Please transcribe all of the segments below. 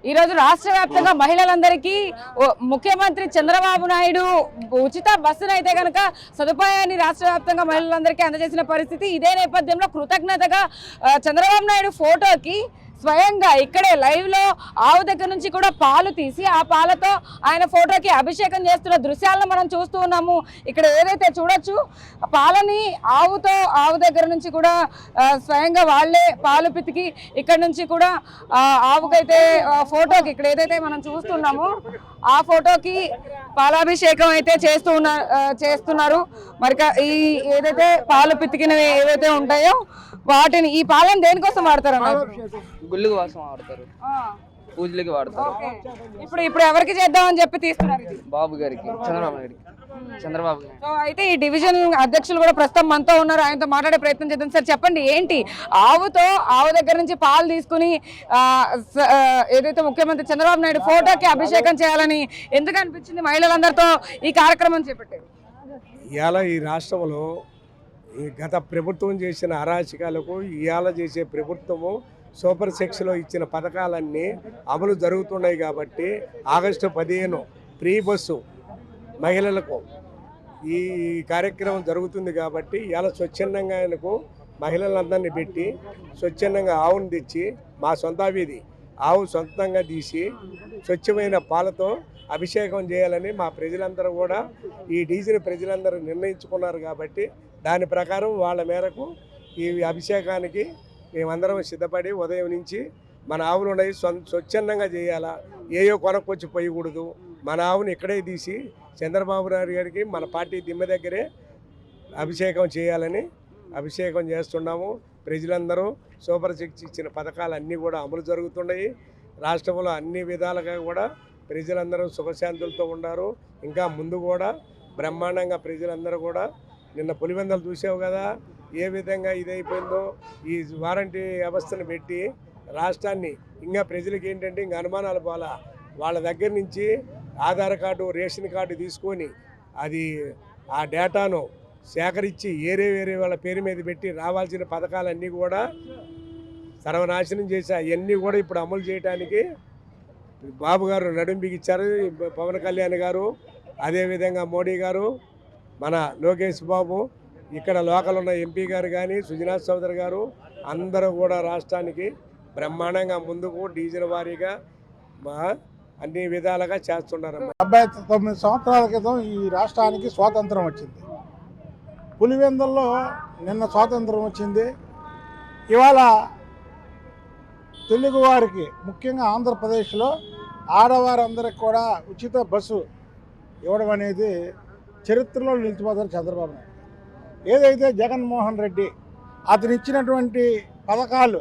ఈరోజు రాష్ట్ర వ్యాప్తంగా మహిళలందరికీ ముఖ్యమంత్రి చంద్రబాబు నాయుడు ఉచిత బస్సును అయితే కనుక సదుపాయాన్ని రాష్ట్ర వ్యాప్తంగా మహిళలందరికీ అందజేసిన పరిస్థితి. ఇదే నేపథ్యంలో కృతజ్ఞతగా చంద్రబాబు నాయుడు ఫోటోకి స్వయంగా ఇక్కడే లైవ్ లో ఆవు దగ్గర నుంచి కూడా పాలు తీసి ఆ పాలతో ఆయన ఫోటోకి అభిషేకం చేస్తున్న దృశ్యాలను మనం చూస్తూ ఉన్నాము. ఇక్కడ ఏదైతే చూడొచ్చు పాలని ఆవు దగ్గర నుంచి కూడా స్వయంగా వాళ్ళే పాలు పితికి ఇక్కడ నుంచి కూడా ఆవుకైతే ఫోటోకి ఇక్కడ ఏదైతే మనం చూస్తున్నామో ఆ ఫోటోకి పాలాభిషేకం అయితే చేస్తున్నారు. మరి ఈ ఏదైతే పాలు పితికినవి ఏవైతే ఉంటాయో వాటిని ఈ పాలను దేనికోసం వాడతారు? గుళ్ళు కోసం వాడతారు, పూజలకి వాడతారు. ఇప్పుడు ఎవరికి చేద్దామని చెప్పి తీస్తున్నారు? బాబు గారికి, చంద్రబాబు గారికి. సో అయితే ఈ డివిజన్ అధ్యక్షులు కూడా ప్రస్తుతం మనతో ఉన్నారు, ఆయనతో మాట్లాడే ప్రయత్నం చేద్దాం. సార్ చెప్పండి, ఏంటి ఆవు దగ్గర నుంచి పాలు తీసుకుని ఏదైతే ముఖ్యమంత్రి చంద్రబాబు నాయుడు ఫోటోకి అభిషేకం చేయాలని ఎందుకు అనిపించింది? మహిళలందరితో ఈ కార్యక్రమం చేపట్టారు. ఇవాళ ఈ రాష్ట్రంలో గత ప్రభుత్వం చేసిన అరాచకాలకు ఇవాళ చేసే ప్రభుత్వము సూపర్ సెక్స్లో ఇచ్చిన పథకాలన్నీ అమలు జరుగుతున్నాయి కాబట్టి ఆగస్టు 15 ఫ్రీ బస్సు మహిళలకు ఈ కార్యక్రమం జరుగుతుంది కాబట్టి ఇవాళ స్వచ్ఛందంగా ఆయనకు మహిళలందరినీ పెట్టి స్వచ్ఛందంగా ఆవును తెచ్చి మా సొంత వీధి ఆవు సొంతంగా తీసి స్వచ్ఛమైన పాలతో అభిషేకం చేయాలని మా ప్రజలందరూ కూడా ఈ డీజిల్ ప్రజలందరూ నిర్ణయించుకున్నారు కాబట్టి దాని ప్రకారం వాళ్ళ మేరకు ఈ అభిషేకానికి మేమందరం సిద్ధపడి ఉదయం నుంచి మన ఆవులు ఉన్నాయి స్వచ్ఛందంగా చేయాలా, ఏయో కొనకొచ్చి పోయకూడదు. మన ఆవుని ఇక్కడే తీసి చంద్రబాబు నాయుడు గారికి మన పార్టీ దిమ్మ దగ్గరే అభిషేకం చేయాలని అభిషేకం చేస్తున్నాము. ప్రజలందరూ సూపర్ సిక్స్ ఇచ్చిన పథకాలన్నీ కూడా అమలు జరుగుతున్నాయి. రాష్ట్రంలో అన్ని విధాలుగా కూడా ప్రజలందరూ సుఖశాంతులతో ఉన్నారు. ఇంకా ముందు కూడా బ్రహ్మాండంగా ప్రజలందరూ కూడా నిన్న పులివెందలు చూసావు కదా ఏ విధంగా ఇదైపోయిందో. ఈ వారంటీ వ్యవస్థను పెట్టి రాష్ట్రాన్ని ఇంకా ప్రజలకి ఏంటంటే ఇంకా అనుమానాలు పోలా. వాళ్ళ దగ్గర నుంచి ఆధార్ కార్డు రేషన్ కార్డు తీసుకొని అది ఆ డేటాను సేకరించి వేరే వాళ్ళ పేరు మీద పెట్టి రావాల్సిన పథకాలన్నీ కూడా సర్వనాశనం చేసి అవన్నీ కూడా ఇప్పుడు అమలు చేయడానికి బాబు గారు నడుం బిగించారు. పవన్ కళ్యాణ్ గారు, అదేవిధంగా మోడీ గారు, మన లోకేష్ బాబు, ఇక్కడ లోకల్ ఉన్న ఎంపీ గారు కానీ సుజనా చౌదరి గారు అందరూ కూడా రాష్ట్రానికి బ్రహ్మాండంగా ముందుకు డీజిల్ వారీగా అన్ని విధాలుగా చేస్తున్నారు. 79 సంవత్సరాల క్రితం ఈ రాష్ట్రానికి స్వాతంత్రం వచ్చింది. పులివెందుల్లో నిన్న స్వాతంత్రం వచ్చింది. ఇవాళ తెలుగువారికి ముఖ్యంగా ఆంధ్రప్రదేశ్లో ఆడవారందరికి కూడా ఉచిత బస్సు ఇవ్వడం అనేది చరిత్రలో నిలిచిపోతారు చంద్రబాబు నాయుడు. ఏదైతే జగన్మోహన్ రెడ్డి అతను ఇచ్చినటువంటి పథకాలు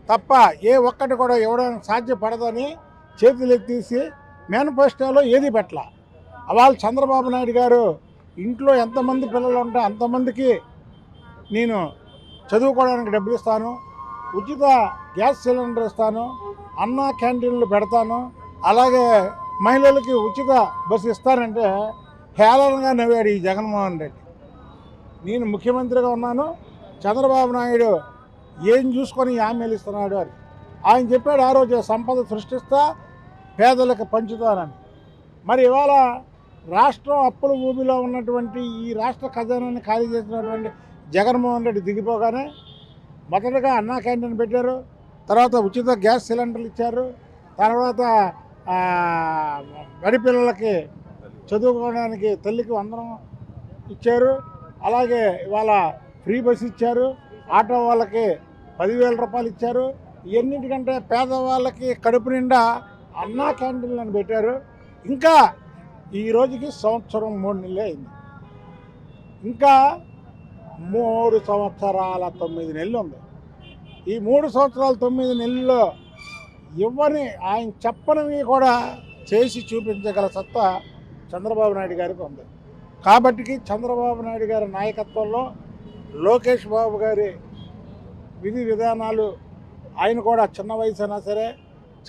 తప్ప ఏ ఒక్కటి కూడా ఇవ్వడానికి సాధ్యపడదని చేతులెత్తేసి మేనిఫెస్టోలో ఏది పెట్టాల. అవాళ చంద్రబాబు నాయుడు గారు ఇంట్లో ఎంతమంది పిల్లలు ఉంటే అంతమందికి నేను చదువుకోవడానికి డబ్బులు ఇస్తాను, ఉచిత గ్యాస్ సిలిండర్ ఇస్తాను, అన్న క్యాంటీన్లు పెడతాను, అలాగే మహిళలకి ఉచిత బస్సు ఇస్తానంటే హేళనగా నవ్వాడు ఈ జగన్మోహన్ రెడ్డి. నేను ముఖ్యమంత్రిగా ఉన్నాను, చంద్రబాబు నాయుడు ఏం చూసుకొని హామీలు ఇస్తున్నాడు అని ఆయన చెప్పాడు. ఆ రోజు సంపద సృష్టిస్తా పేదలకు పంచుతానని. మరి ఇవాళ రాష్ట్రం అప్పుల ఊబిలో ఉన్నటువంటి ఈ రాష్ట్ర ఖజానాన్ని ఖాళీ చేసినటువంటి జగన్మోహన్ రెడ్డి దిగిపోగానే మొదటగా అన్నా క్యాంటీన్ పెట్టారు, తర్వాత ఉచిత గ్యాస్ సిలిండర్లు ఇచ్చారు, తర్వాత బడి పిల్లలకి చదువుకోవడానికి తల్లికి వందనం ఇచ్చారు, అలాగే ఇవాళ ఫ్రీ బస్ ఇచ్చారు, ఆటో వాళ్ళకి 10,000 రూపాయలు ఇచ్చారు. ఇవన్నిటికంటే పేదవాళ్ళకి కడుపు నిండా అన్నా క్యాంటీన్లను పెట్టారు. ఇంకా ఈ రోజుకి సంవత్సరం 3 నెలలు అయింది. ఇంకా 3 సంవత్సరాల 9 నెలలు ఉంది. ఈ 3 సంవత్సరాల 9 నెలల్లో ఎవరిని ఆయన చెప్పనివి కూడా చేసి చూపించగల సత్తా చంద్రబాబు నాయుడు గారికి ఉంది. కాబట్టి చంద్రబాబు నాయుడు గారి నాయకత్వంలో లోకేష్ బాబు గారి విధి విధానాలు, ఆయన కూడా చిన్న వయసు అయినా సరే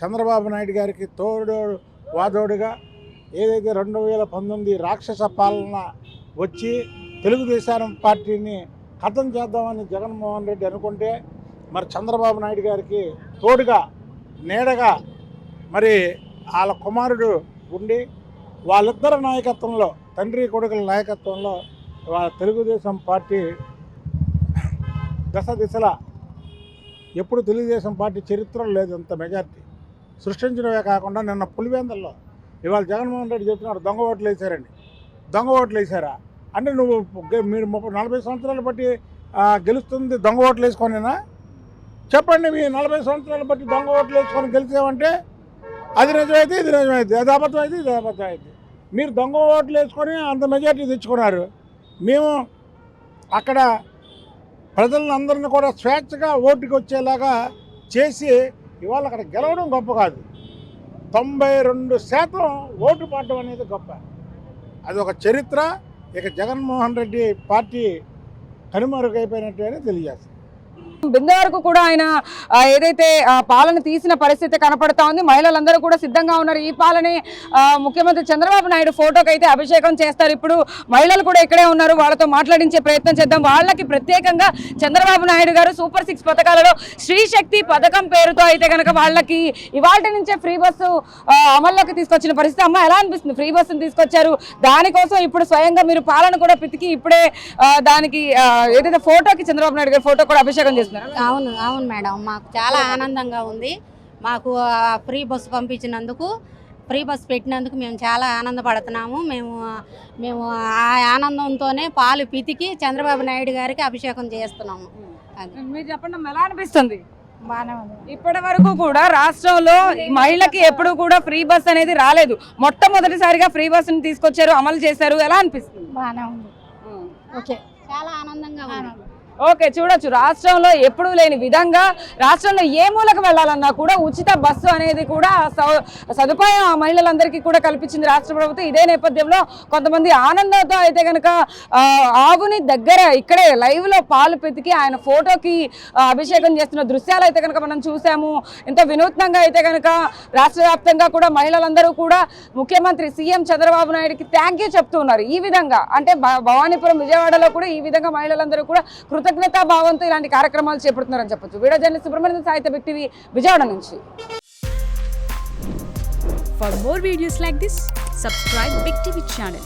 చంద్రబాబు నాయుడు గారికి తోడు వాదోడుగా ఏదైతే 2019 రాక్షస పాలన వచ్చి తెలుగుదేశం పార్టీని ఖతం చేద్దామని జగన్మోహన్ రెడ్డి అనుకుంటే, మరి చంద్రబాబు నాయుడు గారికి తోడుగా నీడగా మరి వాళ్ళ కుమారుడు ఉండి వాళ్ళిద్దరి నాయకత్వంలో, తండ్రి కొడుకుల నాయకత్వంలో వాళ్ళ తెలుగుదేశం పార్టీ దశ దిశలా ఎప్పుడు తెలుగుదేశం పార్టీ చరిత్రలో లేదు అంత మెజార్టీ సృష్టించడమే కాకుండా నిన్న పులివెందుల్లో ఇవాళ జగన్మోహన్ రెడ్డి చెప్తున్నారు దొంగ ఓట్లు వేశారండి. దొంగ ఓట్లు వేశారా అంటే నువ్వు మీరు 40 సంవత్సరాలు బట్టి గెలుస్తుంది దొంగ ఓట్లు వేసుకొనినా చెప్పండి. మీ 40 సంవత్సరాలు బట్టి దొంగ ఓట్లు వేసుకొని గెలిచామంటే అది నిజమైతే ఇది నిజమైతే, అది అబద్ధం అయితే ఇది అబద్ధం అయితే. మీరు దొంగ ఓట్లు వేసుకొని అంత మెజార్టీ తెచ్చుకున్నారు. మేము అక్కడ ప్రజలందరినీ కూడా స్వేచ్ఛగా ఓటుకి వచ్చేలాగా చేసి ఇవాళ అక్కడ గెలవడం గొప్ప కాదు, 92% ఓటు పడడం అనేది గొప్ప. అది ఒక చరిత్ర. ఇక జగన్మోహన్ రెడ్డి పార్టీ కనుమరుగైపోయినట్టు అని తెలియజేస్తుంది. బిందె వరకు కూడా ఆయన ఏదైతే పాలన తీసిన పరిస్థితి కనపడతా ఉంది. మహిళలందరూ కూడా సిద్ధంగా ఉన్నారు. ఈ పాలనే ముఖ్యమంత్రి చంద్రబాబు నాయుడు ఫోటోకి అయితే అభిషేకం చేస్తారు. ఇప్పుడు మహిళలు కూడా ఇక్కడే ఉన్నారు, వాళ్ళతో మాట్లాడించే ప్రయత్నం చేద్దాం. వాళ్ళకి ప్రత్యేకంగా చంద్రబాబు నాయుడు గారు సూపర్ 6 పథకాలలో స్త్రీ శక్తి పథకం పేరుతో అయితే కనుక వాళ్ళకి ఇవాల్టి నుంచే ఫ్రీ బస్సు అమల్లోకి తీసుకొచ్చిన పరిస్థితి. అమ్మ ఎలా అనిపిస్తుంది? ఫ్రీ బస్సును తీసుకొచ్చారు, దానికోసం ఇప్పుడు స్వయంగా మీరు పాలన కూడా పితికి ఇప్పుడే దానికి ఏదైతే ఫోటోకి చంద్రబాబు నాయుడు గారి ఫోటో కూడా అభిషేకం చేస్తున్నారు. అవును అవును మేడం, మాకు చాలా ఆనందంగా ఉంది. మాకు ఫ్రీ బస్సు పంపించినందుకు, ఫ్రీ బస్సు పెట్టినందుకు మేము చాలా ఆనందపడుతున్నాము. మేము ఆ ఆనందంతోనే పాలు పితికి చంద్రబాబు నాయుడు గారికి అభిషేకం చేస్తున్నాము. అది మీరు చెప్పండి ఎలా అనిపిస్తుంది? బాగానే ఉంది. ఇప్పటి వరకు కూడా రాష్ట్రంలో మహిళకి ఎప్పుడు కూడా ఫ్రీ బస్ అనేది రాలేదు. మొట్టమొదటిసారిగా ఫ్రీ బస్సుని తీసుకొచ్చారు, అమలు చేశారు. ఎలా అనిపిస్తుంది? బాగానే ఉంది. ఓకే, చాలా ఆనందంగా ఉంది. ఓకే, చూడొచ్చు రాష్ట్రంలో ఎప్పుడూ లేని విధంగా రాష్ట్రంలో ఏ మూలకు వెళ్ళాలన్నా కూడా ఉచిత బస్సు అనేది కూడా సదుపాయం ఆ మహిళలందరికీ కూడా కల్పించింది రాష్ట్ర ప్రభుత్వం. ఇదే నేపథ్యంలో కొంతమంది ఆనందంతో అయితే కనుక ఆవుని దగ్గర ఇక్కడే లైవ్ లో పాలు పెతికి ఆయన ఫోటోకి అభిషేకం చేస్తున్న దృశ్యాలు అయితే కనుక మనం చూసాము. ఎంతో వినూత్నంగా అయితే కనుక రాష్ట్ర వ్యాప్తంగా కూడా మహిళలందరూ కూడా ముఖ్యమంత్రి సీఎం చంద్రబాబు నాయుడుకి థ్యాంక్ యూ చెప్తూ ఉన్నారు. ఈ విధంగా అంటే భవానీపురం విజయవాడలో కూడా ఈ విధంగా మహిళలందరూ కూడా కృతజ్ఞతా భావంతో ఇలాంటి కార్యక్రమాలు చేపడుతున్నారని చెప్పొచ్చు. వీడియో జర్నలిస్ట్ సుబ్రహ్మణ్యం సాహిత్య బిగ్ టీవీ విజయవాడ నుంచి. For more videos like this, subscribe Big TV channel.